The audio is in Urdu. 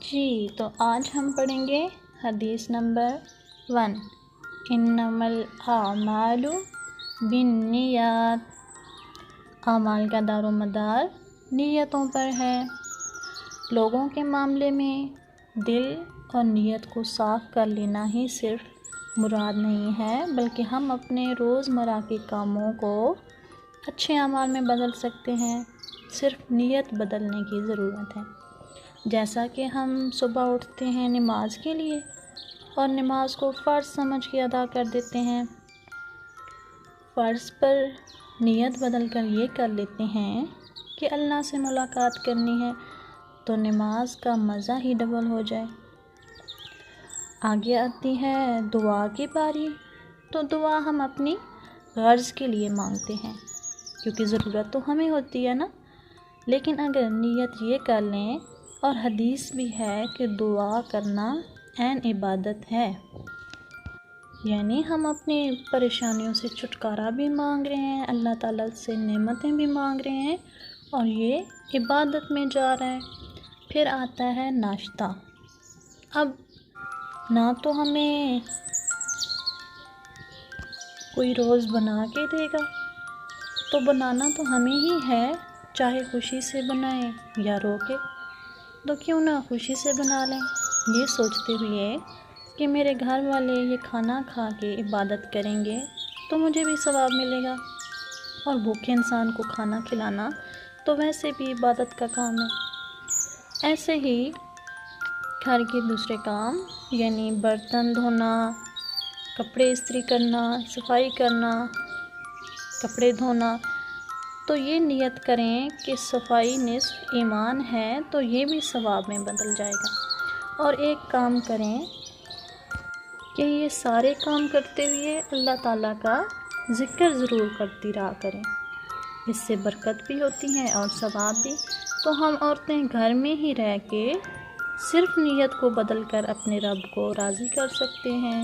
جی تو آج ہم پڑھیں گے حدیث نمبر 1، انما الاعمال بالنیات۔ اعمال کا دار و مدار نیتوں پر ہے۔ لوگوں کے معاملے میں دل اور نیت کو صاف کر لینا ہی صرف مراد نہیں ہے، بلکہ ہم اپنے روزمرہ کے کاموں کو اچھے اعمال میں بدل سکتے ہیں۔ صرف نیت بدلنے کی ضرورت ہے۔ جیسا کہ ہم صبح اٹھتے ہیں نماز کے لیے اور نماز کو فرض سمجھ کے ادا کر دیتے ہیں، فرض پر نیت بدل کر یہ کر لیتے ہیں کہ اللہ سے ملاقات کرنی ہے، تو نماز کا مزہ ہی ڈبل ہو جائے۔ آگے آتی ہے دعا کی باری، تو دعا ہم اپنی غرض کے لیے مانگتے ہیں، کیونکہ ضرورت تو ہمیں ہوتی ہے نا۔ لیکن اگر نیت یہ کر لیں، اور حدیث بھی ہے کہ دعا کرنا عین عبادت ہے، یعنی ہم اپنی پریشانیوں سے چھٹکارا بھی مانگ رہے ہیں، اللہ تعالیٰ سے نعمتیں بھی مانگ رہے ہیں، اور یہ عبادت میں جا رہا ہے۔ پھر آتا ہے ناشتہ۔ اب نہ تو ہمیں کوئی روز بنا کے دے گا، تو بنانا تو ہمیں ہی ہے، چاہے خوشی سے بنائیں یا رو کے، تو کیوں نہ خوشی سے بنا لیں، یہ سوچتے ہوئے کہ میرے گھر والے یہ کھانا کھا کے عبادت کریں گے تو مجھے بھی ثواب ملے گا، اور بھوکے انسان کو کھانا کھلانا تو ویسے بھی عبادت کا کام ہے۔ ایسے ہی گھر کے دوسرے کام، یعنی برتن دھونا، کپڑے استری کرنا، صفائی کرنا، کپڑے دھونا، تو یہ نیت کریں کہ صفائی نصف ایمان ہے، تو یہ بھی ثواب میں بدل جائے گا۔ اور ایک کام کریں کہ یہ سارے کام کرتے ہوئے اللہ تعالیٰ کا ذکر ضرور کرتی رہا کریں، اس سے برکت بھی ہوتی ہے اور ثواب بھی۔ تو ہم عورتیں گھر میں ہی رہ کے صرف نیت کو بدل کر اپنے رب کو راضی کر سکتے ہیں۔